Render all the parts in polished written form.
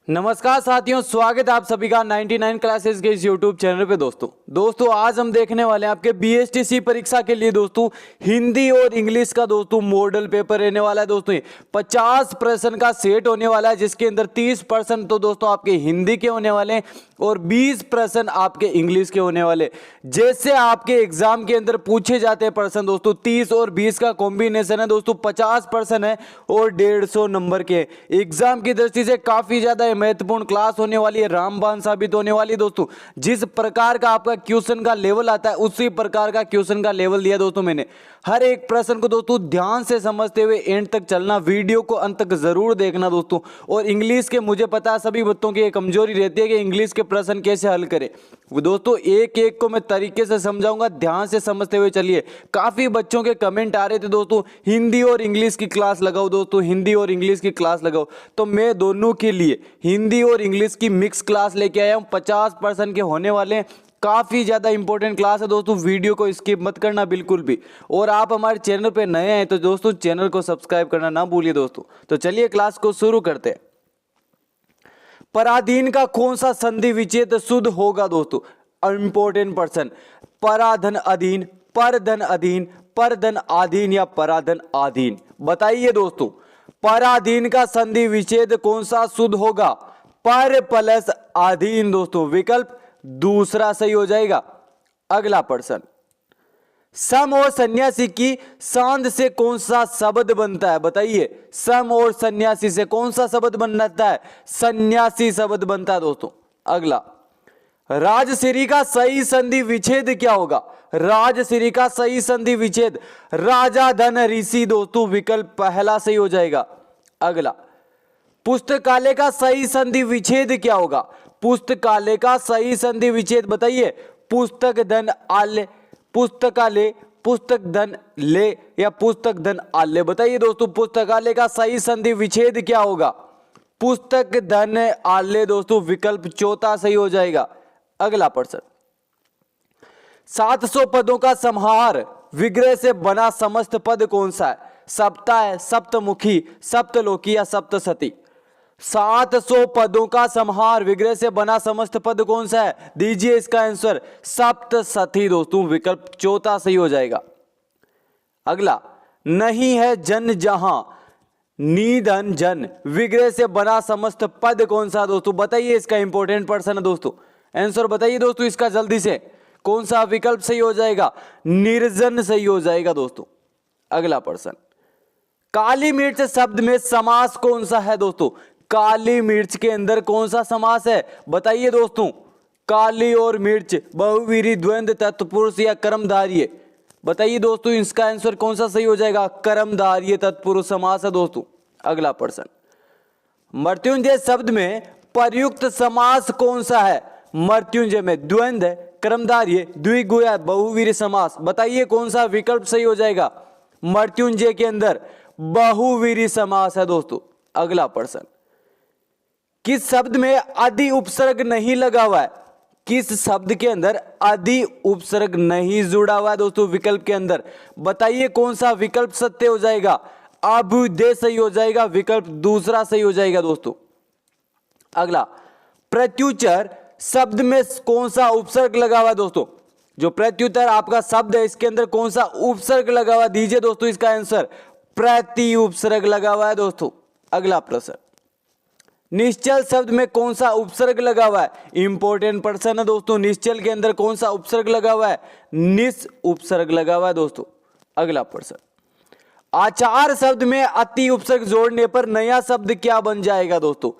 नमस्कार साथियों, स्वागत है आप सभी का 99 क्लासेस के इस यूट्यूब चैनल पे। दोस्तों आज हम देखने वाले हैं आपके बीएसटीसी परीक्षा के लिए दोस्तों हिंदी और इंग्लिश का दोस्तों मॉडल पेपर रहने वाला है। दोस्तों 50 प्रश्न का सेट होने वाला है, जिसके अंदर 30 प्रश्न तो दोस्तों आपके हिंदी के होने वाले हैं और 20 प्रश्न आपके इंग्लिश के होने वाले। जैसे आपके एग्जाम के अंदर पूछे जाते हैं प्रश्न दोस्तों 30 और 20 का कॉम्बिनेशन है दोस्तों, 50 प्रश्न है और 150 नंबर के। एग्जाम की दृष्टि से काफी ज्यादा महत्वपूर्ण क्लास होने वाली है, रामबाण साबित होने वाली है दोस्तों। जिस प्रकार का आपका क्वेश्चन का लेवल आता है उसी प्रकार का क्वेश्चन का लेवल दिया दोस्तों मैंने। हर एक प्रश्न को दोस्तों ध्यान से समझते हुए एंड तक चलना, वीडियो को अंत तक जरूर देखना दोस्तों। और इंग्लिश के मुझे पता है सभी बच्चों की कमजोरी रहती है कि इंग्लिश के प्रश्न कैसे हल करें। दोस्तों एक एक को मैं तरीके से समझाऊंगा, ध्यान से समझते हुए चलिए। काफी बच्चों के कमेंट आ रहे थे दोस्तों हिंदी और इंग्लिश की क्लास लगाओ दोस्तों, हिंदी और इंग्लिश की क्लास लगाओ। तो मैं दोनों के लिए हिंदी और इंग्लिश की मिक्स क्लास लेके आया हूं। 50% के होने वाले हैं, काफी ज्यादा इंपॉर्टेंट क्लास है दोस्तों। वीडियो को स्किप मत करना बिल्कुल भी। और आप हमारे चैनल पे नए हैं तो दोस्तों चैनल को सब्सक्राइब करना ना भूलिए दोस्तों। तो चलिए क्लास को शुरू करते हैं। पराधीन का कौन सा संधि विच्छेद शुद्ध होगा दोस्तों? इंपॉर्टेंट प्रश्न। पराधन अधीन, परधन अधीन, परधन आधीन या पराधन आधीन? बताइए दोस्तों पराधीन का संधि विच्छेद कौन सा शुद्ध होगा? पर प्लस अधीन दोस्तों, विकल्प दूसरा सही हो जाएगा। अगला प्रश्न। सम और सन्यासी की सांध से कौन सा शब्द बनता है? बताइए सम और सन्यासी से कौन सा शब्द बनता है? सन्यासी शब्द बनता है दोस्तों। अगला। राजश्री का सही संधि विच्छेद क्या होगा? राजश्री का सही संधि विच्छेद राजा धन ऋषि दोस्तों, विकल्प पहला सही हो जाएगा। अगला। पुस्तकालय का सही संधि विच्छेद क्या होगा? पुस्तकालय का सही संधि विच्छेद बताइए। पुस्तक धन आल्य, पुस्तकालय, पुस्तक धन ले या पुस्तक धन आल्य? बताइए दोस्तों पुस्तकालय का सही संधि विच्छेद क्या होगा? पुस्तक धन आल्य दोस्तों, विकल्प चौथा सही हो जाएगा। अगला प्रश्न। 700 पदों का समाहार विग्रह से बना समस्त पद कौन सा है? सप्ताह, सप्तमुखी, सप्तलोकी या सप्तसती? 700 पदों का समाहार विग्रह से बना समस्त पद कौन सा है? दीजिए इसका आंसर सप्तसती दोस्तों, विकल्प चौथा सही हो जाएगा। अगला। नहीं है जन जहां निधन जन विग्रह से बना समस्त पद कौन सा दोस्तों? बताइए इसका इंपॉर्टेंट प्रश्न है दोस्तों। आंसर बताइए दोस्तों इसका जल्दी से। कौन सा विकल्प सही हो जाएगा? निर्जन सही हो जाएगा दोस्तों। अगला प्रश्न। काली मिर्च शब्द में समास कौन सा है दोस्तों? काली मिर्च के अंदर कौन सा समास है? बताइए दोस्तों। काली और मिर्च, बहुवीरी, द्वंद्व, तत्पुरुष या कर्मधारय? बताइए दोस्तों इसका आंसर कौन सा सही हो जाएगा? कर्मधारय तत्पुरुष समास है दोस्तों। अगला प्रश्न। मृत्युंजय शब्द में प्रयुक्त समास कौन सा है? मृत्युंजय में द्वंद्व, कर्मधारय, द्विगु या बहुवीरी समास? बताइए कौन सा विकल्प सही हो जाएगा? मृत्युंजय के अंदर बहुवीरी समास है दोस्तों। अगला प्रश्न। किस शब्द में आदि उपसर्ग नहीं लगा हुआ है? किस शब्द के अंदर आदि उपसर्ग नहीं जुड़ा हुआ है दोस्तों विकल्प के अंदर? बताइए कौन सा विकल्प सत्य हो जाएगा? अभ्युदय सही हो जाएगा, विकल्प दूसरा सही हो जाएगा दोस्तों। अगला। प्रत्युच्चर शब्द में कौन सा उपसर्ग लगा हुआ है दोस्तों? जो प्रत्युत्तर आपका शब्द है इसके अंदर कौन सा उपसर्ग लगा हुआ? दीजिए दोस्तों इसका आंसर प्रति उपसर्ग लगा हुआ है दोस्तों। अगला प्रश्न। निश्चल शब्द में कौन सा उपसर्ग लगा हुआ है? इंपॉर्टेंट प्रश्न है दोस्तों। निश्चल के अंदर कौन सा उपसर्ग लगा हुआ है? निस उपसर्ग लगा हुआ है दोस्तों। अगला प्रश्न। आचार शब्द में अति उपसर्ग जोड़ने पर नया शब्द क्या बन जाएगा दोस्तों?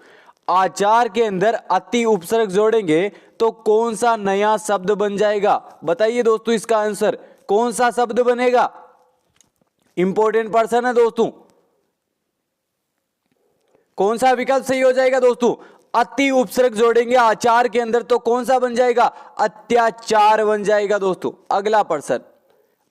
आचार के अंदर अति उपसर्ग जोड़ेंगे तो कौन सा नया शब्द बन जाएगा? बताइए दोस्तों इसका आंसर कौन सा शब्द बनेगा? इंपॉर्टेंट प्रश्न है दोस्तों। कौन सा विकल्प सही हो जाएगा दोस्तों? अति उपसर्ग जोड़ेंगे आचार के अंदर तो कौन सा बन जाएगा? अत्याचार बन जाएगा दोस्तों। अगला प्रश्न।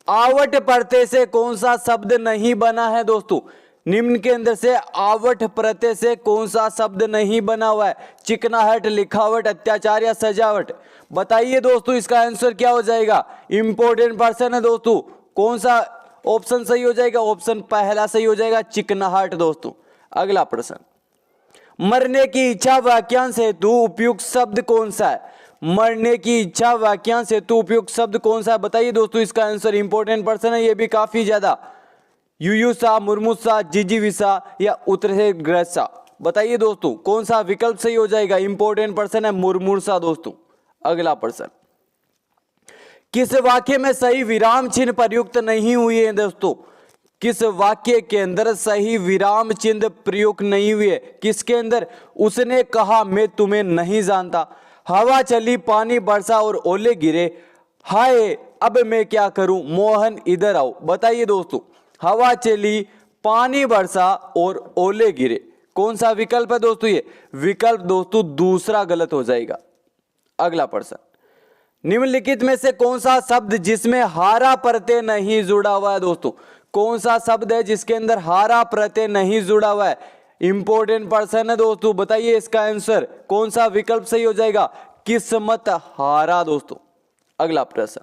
आवट प्रत्यय से कौन सा शब्द नहीं बना है दोस्तों? निम्न के अंदर से आवट प्रत्यय से कौन सा शब्द नहीं बना हुआ है? चिकनाहट, लिखावट, अत्याचार या सजावट? बताइए दोस्तों इसका आंसर क्या हो जाएगा? इंपॉर्टेंट प्रश्न है दोस्तों। कौन सा ऑप्शन सही हो जाएगा? ऑप्शन पहला सही हो जाएगा, चिकनाहट दोस्तों। अगला प्रश्न। मरने की इच्छा वाक्यांश हेतु उपयुक्त शब्द कौन सा है? मरने की इच्छा वाक्यांश हेतु उपयुक्त शब्द कौन सा है? बताइए दोस्तों, इसका आंसर इंपॉर्टेंट पर्सन है, ये भी काफी ज्यादा। युयुसा, मुर्मुसा, जिजीविसा या उत्तरग्रसा? बताइए दोस्तों कौन सा विकल्प सही हो जाएगा? इंपॉर्टेंट पर्सन है मुर्मुसा दोस्तों। अगला प्रश्न, किस वाक्य में सही विराम चिन्ह प्रयुक्त नहीं हुई है दोस्तों? किस वाक्य के अंदर सही विराम चिन्ह प्रयुक्त नहीं हुए? किसके अंदर? उसने कहा मैं तुम्हें नहीं जानता, हवा चली, पानी बरसा और ओले गिरे, हाय अब मैं क्या करूं, मोहन इधर आओ। बताइए दोस्तों, हवा चली, पानी बरसा और ओले गिरे, कौन सा विकल्प है दोस्तों? ये विकल्प दोस्तों दूसरा गलत हो जाएगा। अगला प्रश्न, निम्नलिखित में से कौन सा शब्द जिसमें हारा प्रत्यय नहीं जुड़ा हुआ है दोस्तों? कौन सा शब्द है जिसके अंदर हारा प्रत्यय नहीं जुड़ा हुआ है? इंपॉर्टेंट पर्सन है दोस्तों, बताइए इसका आंसर कौन सा विकल्प सही हो जाएगा? किस्मत हारा दोस्तों। अगला प्रश्न,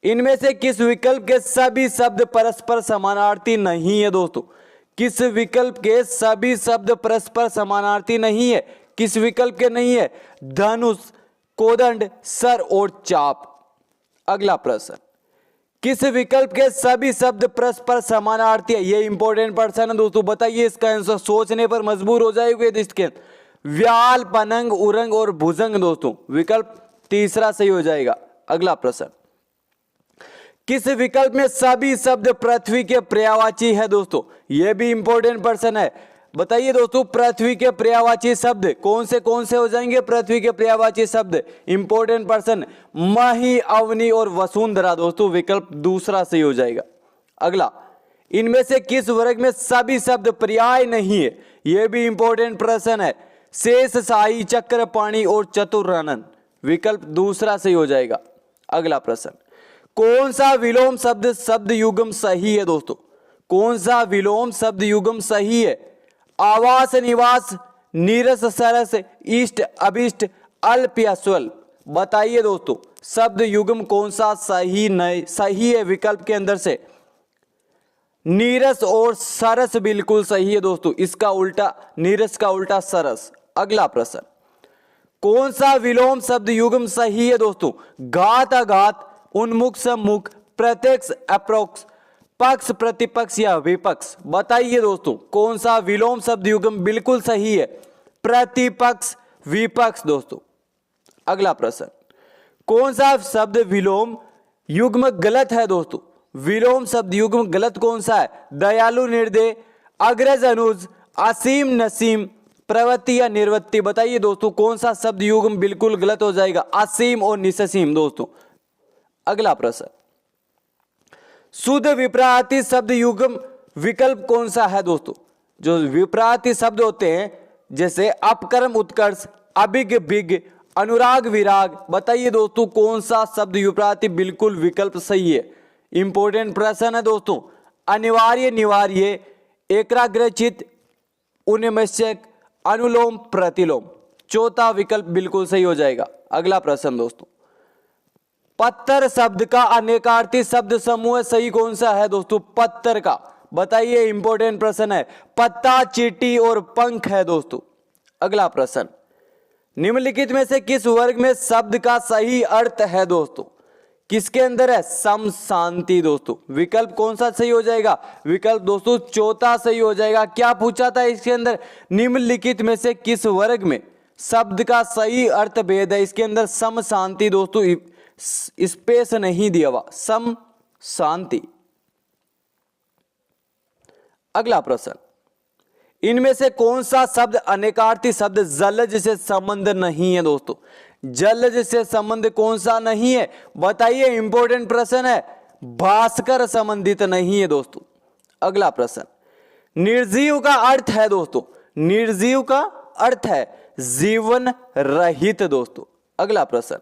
इनमें से किस विकल्प के सभी शब्द परस्पर समानार्थी नहीं है दोस्तों? किस विकल्प के सभी शब्द परस्पर समानार्थी नहीं है? किस विकल्प के नहीं है? धनुष, कोदंड, सर और चाप। अगला प्रश्न, किस विकल्प के सभी शब्द परस्पर समानार्थी है? ये इंपॉर्टेंट पर्सन है दोस्तों, बताइए इसका आंसर, सोचने पर मजबूर हो जाएगा इसके। व्याल, पनंग, उरंग और भुजंग दोस्तों, विकल्प तीसरा सही हो जाएगा। अगला प्रश्न, किस विकल्प में सभी शब्द पृथ्वी के पर्यायवाची है दोस्तों? यह भी इंपॉर्टेंट पर्सन है, बताइए दोस्तों पृथ्वी के पर्यायवाची शब्द कौन से हो जाएंगे? पृथ्वी के पर्यायवाची शब्द इंपॉर्टेंट पर्सन मही, अवनी और वसुंधरा दोस्तों, विकल्प दूसरा सही हो जाएगा। अगला, इनमें से किस वर्ग में सभी शब्द पर्याय नहीं है? यह भी इंपॉर्टेंट प्रश्न है। शेष, शाही, चक्रपाणी और चतुरानन, विकल्प दूसरा सही हो जाएगा। अगला प्रश्न, कौन सा विलोम शब्द युग्म सही है दोस्तों? कौन सा विलोम शब्द युग्म सही है? आवास, निवास, नीरस, सरस, इष्ट, अभिष्ट, अल्प या स्वल्प? बताइए दोस्तों शब्द युग्म कौन सा सही है विकल्प के अंदर से? नीरस और सरस बिल्कुल सही है दोस्तों, इसका उल्टा, नीरस का उल्टा सरस। अगला प्रश्न, कौन सा विलोम शब्द युग्म सही है दोस्तों? घात, आघात, उन्मुख, सम्मुख, प्रत्यक्ष, अप्रोक्ष, पक्ष, प्रतिपक्ष या विपक्ष? बताइए दोस्तों कौन सा विलोम शब्द युग्म बिल्कुल सही है? प्रतिपक्ष, विपक्ष दोस्तों। अगला प्रश्न, कौन सा शब्द विलोम युग्म गलत है दोस्तों? विलोम शब्द युग्म गलत कौन सा है? दयालु, निर्दय, अग्रज, अनुज, असीम, नसीम, प्रवृत्ति या निर्वृत्ति? बताइए दोस्तों कौन सा शब्द युग्म बिल्कुल गलत हो जाएगा? असीम और निससीम दोस्तों। अगला प्रश्न, शुद्ध विप्राति शब्द युग्म विकल्प कौन सा है दोस्तों? जो विप्राति शब्द होते हैं जैसे अपकर्म, उत्कर्ष, अभिग, भिग, अनुराग, विराग, बताइए दोस्तों कौन सा शब्द विप्राति बिल्कुल विकल्प सही है? इंपॉर्टेंट प्रश्न है दोस्तों। अनिवार्य, निवार्य, एकाग्रचित, उन्मेषक, अनुलोम, प्रतिलोम, चौथा विकल्प बिल्कुल सही हो जाएगा। अगला प्रश्न दोस्तों, पत्थर शब्द का अनेकार्थी शब्द समूह सही कौन सा है दोस्तों? पत्थर का, बताइए इंपॉर्टेंट प्रश्न है। पत्ता, चींटी और पंख है दोस्तों। अगला प्रश्न, निम्नलिखित में से किस वर्ग में शब्द का सही अर्थ है दोस्तों? किसके अंदर है? सम, शांति दोस्तों, विकल्प कौन सा सही हो जाएगा? विकल्प दोस्तों चौथा सही हो जाएगा। क्या पूछा था इसके अंदर? निम्नलिखित में से किस वर्ग में शब्द का सही अर्थ भेद है? इसके अंदर सम, शांति दोस्तों, स्पेस नहीं दिया हुआ, सम, शांति। अगला प्रश्न, इनमें से कौन सा शब्द अनेकार्थी शब्द जलज से संबंध नहीं है दोस्तों? जलज से संबंध कौन सा नहीं है? बताइए, इंपॉर्टेंट प्रश्न है, भास्कर संबंधित नहीं है दोस्तों। अगला प्रश्न, निर्जीव का अर्थ है दोस्तों, निर्जीव का अर्थ है जीवन रहित दोस्तों। अगला प्रश्न,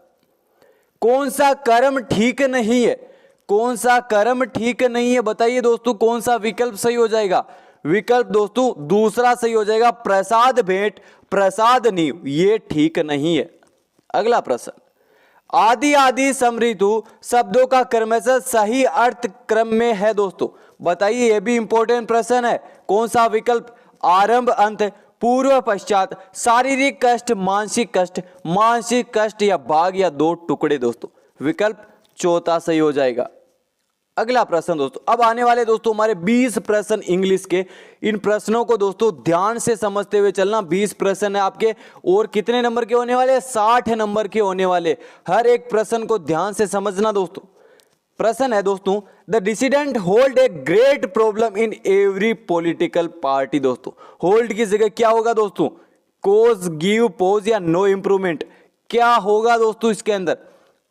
कौन सा कर्म ठीक नहीं है? कौन सा कर्म ठीक नहीं है? बताइए दोस्तों कौन सा विकल्प सही हो जाएगा? विकल्प दोस्तों दूसरा सही हो जाएगा। प्रसाद भेंट, प्रसाद नीव, ये ठीक नहीं है। अगला प्रश्न, आदि आदि समृद्धु शब्दों का क्रमशः सही अर्थ क्रम में है दोस्तों। बताइए, यह भी इंपॉर्टेंट प्रश्न है। कौन सा विकल्प? आरंभ, अंत, पूर्व पश्चात, शारीरिक कष्ट, मानसिक कष्ट या भाग या दो टुकड़े दोस्तों। विकल्प चौथा सही हो जाएगा। अगला प्रश्न दोस्तों, अब आने वाले दोस्तों हमारे 20 प्रश्न इंग्लिश के। इन प्रश्नों को दोस्तों ध्यान से समझते हुए चलना। 20 प्रश्न है आपके और कितने नंबर के होने वाले? 60 नंबर के होने वाले। हर एक प्रश्न को ध्यान से समझना दोस्तों। प्रश्न है दोस्तों, the dissident hold a great problem in every political party. दोस्तों होल्ड की जगह क्या होगा दोस्तों? कोज, गिव, पोज या नो इंप्रूवमेंट। क्या होगा दोस्तों इसके अंदर?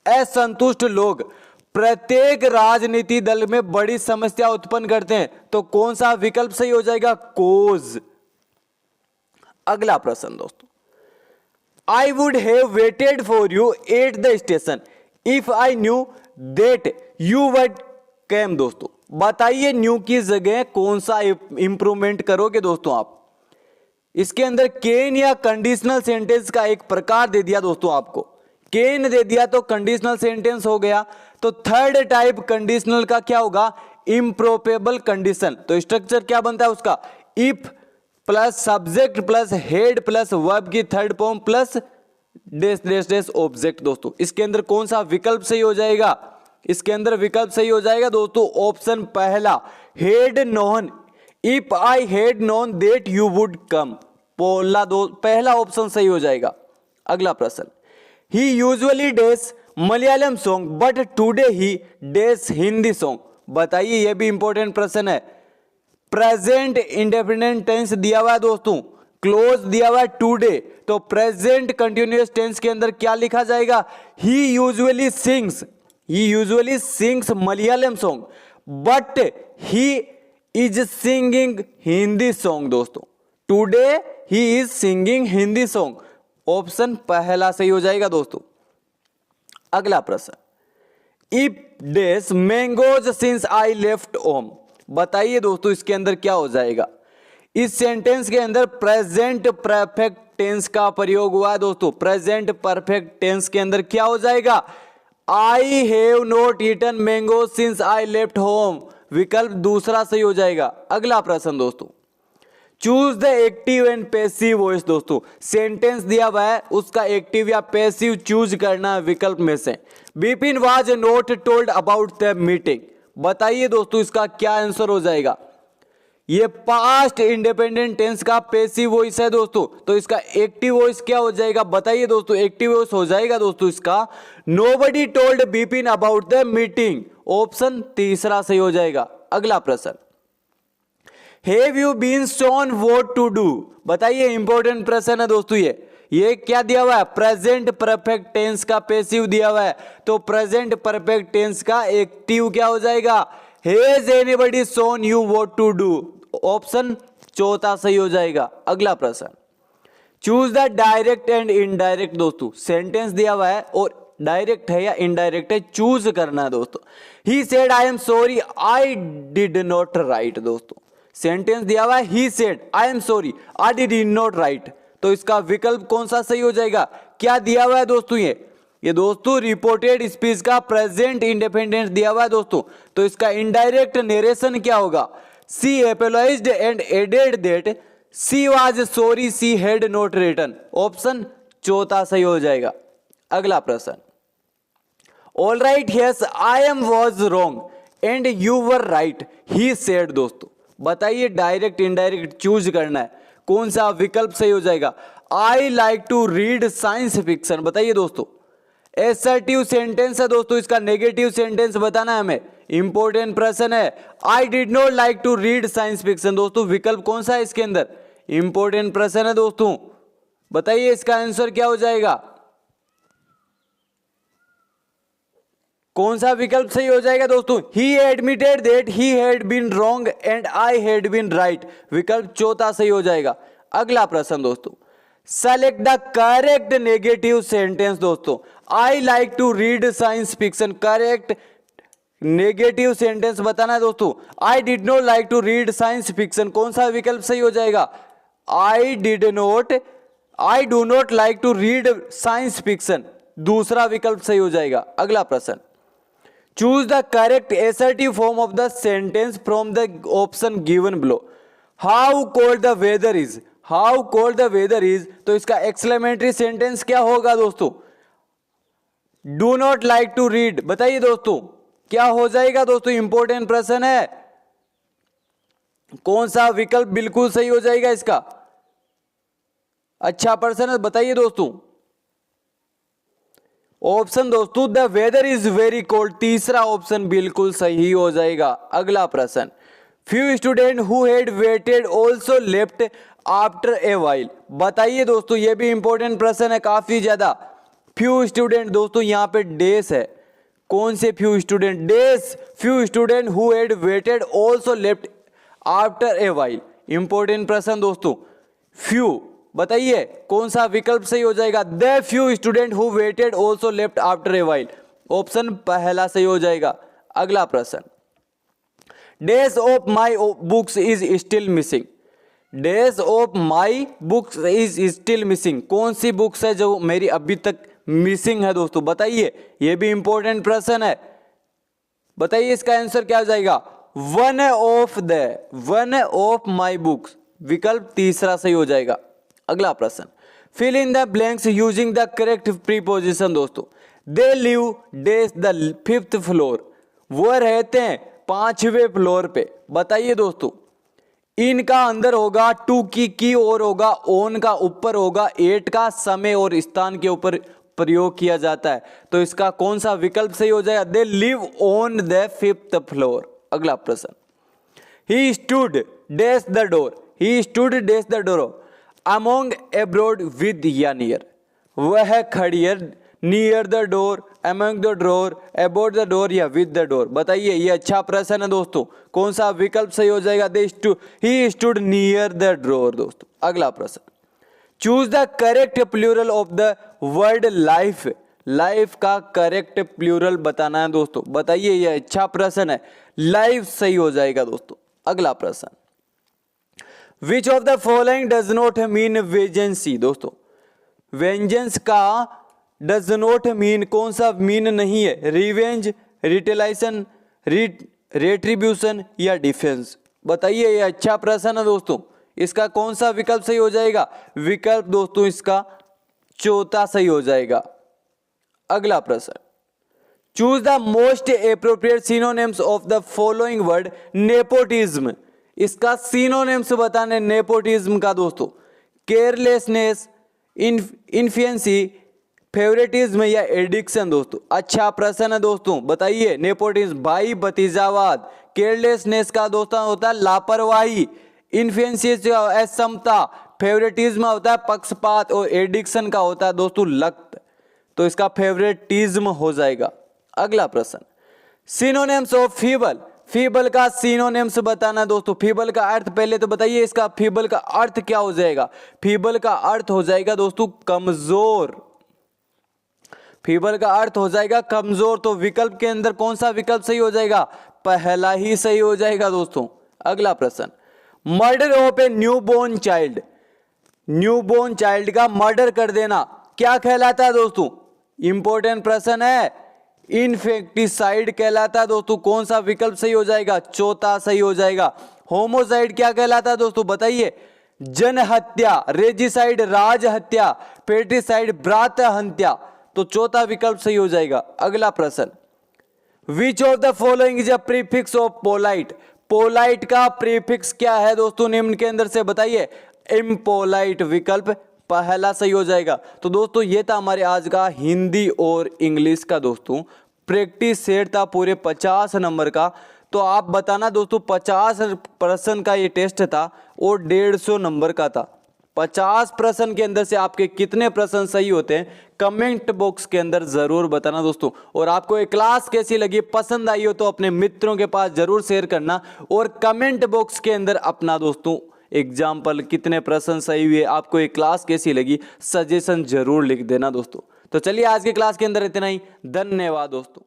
असंतुष्ट लोग प्रत्येक राजनीति दल में बड़ी समस्या उत्पन्न करते हैं। तो कौन सा विकल्प सही हो जाएगा? कोज। अगला प्रश्न दोस्तों, I would have waited for you at the station if I knew that you would कम। दोस्तों बताइए न्यू की जगह कौन सा इंप्रूवमेंट करोगे दोस्तों आप? इसके अंदर कैन या कंडीशनल सेंटेंस का एक प्रकार दे दिया दोस्तों आपको। कैन दे दिया तो कंडीशनल सेंटेंस हो गया। तो थर्ड टाइप कंडीशनल का क्या होगा? Improbable condition. तो स्ट्रक्चर क्या बनता है उसका? If plus subject plus head plus verb की थर्ड फॉर्म प्लस डेस डेस डेस ऑब्जेक्ट। दोस्तों इसके अंदर कौन सा विकल्प सही हो जाएगा? इसके अंदर विकल्प सही हो जाएगा दोस्तों ऑप्शन पहला, had known. If I had known that you would come. पहला ऑप्शन सही हो जाएगा। अगला प्रश्न, he usually does Malayalam song but today he does Hindi song. बताइए यह भी इंपॉर्टेंट प्रश्न है। प्रेजेंट इंडेफिनिट टेंस दिया हुआ है दोस्तों, क्लोज दिया हुआ है टुडे। तो प्रेजेंट कंटिन्यूअस टेंस के अंदर क्या लिखा जाएगा? He usually sings Malayalam song but he is singing Hindi song. दोस्तों today he is singing Hindi song. Option पहला सही हो जाएगा दोस्तों। अगला प्रश्न, if does mangoes since I left home. बताइए दोस्तों इसके अंदर क्या हो जाएगा? इस सेंटेंस के अंदर प्रेजेंट परफेक्ट टेंस का प्रयोग हुआ है दोस्तों। प्रेजेंट परफेक्ट टेंस के अंदर क्या हो जाएगा? I have not eaten mango since I left home. विकल्प दूसरा सही हो जाएगा। अगला प्रश्न दोस्तों, choose the active and passive voice. दोस्तों सेंटेंस दिया हुआ है, उसका एक्टिव या पैसिव चूज करना है विकल्प में से। Bipin was not told about the meeting. बताइए दोस्तों इसका क्या आंसर हो जाएगा? ये पास्ट इंडिपेंडेंट टेंस का पैसिव वॉइस है दोस्तों। तो इसका एक्टिव वॉइस क्या हो जाएगा? बताइए दोस्तों। एक्टिव वॉइस हो जाएगा दोस्तों इसका, nobody told Bipin about the meeting. Option तीसरा सही हो जाएगा। अगला प्रश्न, Have you been shown what to do? बताइए इंपॉर्टेंट प्रश्न है दोस्तों। ये क्या दिया हुआ है? प्रेजेंट परफेक्ट टेंस का पैसिव दिया हुआ है। तो प्रेजेंट परफेक्ट टेंस का एक्टिव क्या हो जाएगा? Has anybody shown you what to do? Option चौथा सही हो जाएगा। अगला प्रश्न, choose the direct and indirect. दोस्तों सेंटेंस दिया हुआ है और डायरेक्ट है या इनडायरेक्ट है चूज करना है दोस्तों। He said I am sorry I did not write। दोस्तों सेंटेंस दिया हुआ है, he said I am sorry I did not right. तो इसका विकल्प कौन सा सही हो जाएगा? क्या दिया हुआ है दोस्तों? ये दोस्तों रिपोर्टेड स्पीच का प्रेजेंट इंडिपेंडेंस दिया हुआ है दोस्तों। तो इसका इनडायरेक्ट नरेशन क्या होगा? She apologised and added that she was sorry she had not written. Option चौथा सही हो जाएगा। अगला प्रश्न, all right yes I am was wrong and you were right he said. दोस्तों बताइए डायरेक्ट इनडायरेक्ट चूज करना है, कौन सा विकल्प सही हो जाएगा? I like to read science fiction. बताइए दोस्तों एसर्टिव सेंटेंस है दोस्तों, इसका नेगेटिव सेंटेंस बताना है हमें। इंपॉर्टेंट प्रश्न है। I did not like to read science fiction. दोस्तों विकल्प कौन सा है इसके अंदर? इंपॉर्टेंट प्रश्न है दोस्तों, बताइए इसका आंसर क्या हो जाएगा? कौन सा विकल्प सही हो जाएगा दोस्तों? He admitted that he had been wrong and I had been right. विकल्प चौथा सही हो जाएगा। अगला प्रश्न दोस्तों, select the correct negative sentence. दोस्तों I like to read science fiction, correct negative sentence बताना है दोस्तों। I did not like to read science fiction, कौन सा विकल्प सही हो जाएगा? I do not like to read science fiction, दूसरा विकल्प सही हो जाएगा। अगला प्रश्न, choose the correct assertive form of the sentence from the option given below. How cold the weather is? How cold the weather is, तो इसका exclamatory sentence क्या होगा दोस्तों? Do not like to read. बताइए दोस्तों क्या हो जाएगा दोस्तों? इंपॉर्टेंट प्रश्न है, कौन सा विकल्प बिल्कुल सही हो जाएगा इसका? अच्छा प्रश्न है, बताइए दोस्तों। ऑप्शन दोस्तों the weather is very cold, तीसरा ऑप्शन बिल्कुल सही हो जाएगा। अगला प्रश्न, few student who had waited also left after a while. बताइए दोस्तों, ये भी इंपॉर्टेंट प्रश्न है काफी ज्यादा। फ्यू स्टूडेंट दोस्तों यहां पे डेस है, कौन से few student? These few student who had waited also left after a while. Important प्रश्न दोस्तों, फ्यू बताइए कौन सा विकल्प सही हो जाएगा? The few student who waited also left after a while, option पहला सही हो जाएगा। अगला प्रश्न, days of my books is still missing. Days of my books is still missing, कौन सी बुक्स है जो मेरी अभी तक मिसिंग है दोस्तों? बताइए, ये भी इंपॉर्टेंट प्रश्न है। बताइए इसका आंसर क्या हो जाएगा? वन ऑफ माई बुक्स, विकल्प तीसरा सही हो जाएगा। अगला प्रश्न, fill in the blanks using the correct preposition. दोस्तों they live dash the fifth floor, वो रहते हैं 5वें फ्लोर पे। बताइए दोस्तों, इनका अंदर होगा, टू की और होगा, ओन का ऊपर होगा, एट का समय और स्थान के ऊपर प्रयोग किया जाता है, तो इसका कौन सा विकल्प सही हो जाएगा? They live on the 5th floor. अगला प्रश्न, he stood dash the door, he stood dash the door among abroad with या नियर, वह खड़ी है near the door, among the door, about the door या विद द डोर। बताइए, ये अच्छा प्रश्न है दोस्तों, कौन सा विकल्प सही हो जाएगा? He stood near the door दोस्तों। अगला प्रश्न, choose the correct plural of the word life, life का करेक्ट प्लूरल बताना है दोस्तों। बताइए, ये अच्छा प्रश्न है, लाइफ सही हो जाएगा दोस्तों। अगला प्रश्न, which of the following does not mean vengeance. दोस्तों वेंजेंस का डज नॉट मीन, कौन सा मीन नहीं है? रिवेंज, रिटेलाइजेशन, रेट्रीब्यूशन या डिफेंस। बताइए, ये अच्छा प्रश्न है दोस्तों, इसका कौन सा विकल्प सही हो जाएगा? विकल्प दोस्तों इसका चौथा सही हो जाएगा। अगला प्रश्न, choose the most appropriate synonyms of the following word nepotism. इसका सिनोनिम्स बताने नेपोटिज्म का दोस्तों, केयरलेसनेस, इन्फियंसी, फेवरेटिज्म या एडिक्शन। दोस्तों अच्छा प्रश्न है दोस्तों, बताइए। नेपोटिज्म भाई भतीजावाद, केयरलेसनेस का दोस्तों होता है लापरवाही, इन्फियंसी असमता, फेवरेटिज्म होता है पक्षपात और एडिक्शन का होता है दोस्तों लत, तो इसका फेवरेटिज्म हो जाएगा। अगला प्रश्न, सिनोनिम्स ऑफ फीबल, फीबल का सिनोनिम्स बताना दोस्तों। फीबल का अर्थ पहले तो बताइए, इसका फीबल का अर्थ क्या हो जाएगा? फीबल का अर्थ हो जाएगा दोस्तों कमजोर, फीबल का अर्थ हो जाएगा कमजोर, तो विकल्प के अंदर कौन सा विकल्प सही हो जाएगा? पहला ही सही हो जाएगा दोस्तों। अगला प्रश्न, murder of A newborn child, newborn child का मर्डर कर देना क्या कहलाता है दोस्तों? इंपॉर्टेंट प्रश्न है, इनफेक्टिसाइड कहलाता है दोस्तों। कौन सा विकल्प सही हो जाएगा? चौथा सही हो जाएगा। होमोसाइड क्या कहलाता है दोस्तों? बताइए। जनहत्या, रेजिसाइड राज हत्या, पेट्रिसाइड भ्रात हत्या, तो चौथा विकल्प सही हो जाएगा। अगला प्रश्न, which of the following is a prefix of polite, polite का प्रीफिक्स क्या है दोस्तों निम्न के अंदर से? बताइए। इम्पोलाइट, विकल्प पहला सही हो जाएगा। तो दोस्तों ये था हमारे आज का हिंदी और इंग्लिश का दोस्तों प्रैक्टिस सेट था पूरे 50 नंबर का। तो आप बताना दोस्तों 50 प्रश्न का ये टेस्ट था और 150 नंबर का था। 50 प्रश्न के अंदर से आपके कितने प्रश्न सही होते हैं कमेंट बॉक्स के अंदर जरूर बताना दोस्तों। और आपको ये क्लास कैसी लगी, पसंद आई हो तो अपने मित्रों के पास जरूर शेयर करना और कमेंट बॉक्स के अंदर अपना दोस्तों एग्जाम्पल कितने प्रश्न सही हुए, आपको ये क्लास कैसी लगी सजेशन जरूर लिख देना दोस्तों। तो चलिए आज के क्लास के अंदर इतना ही, धन्यवाद दोस्तों।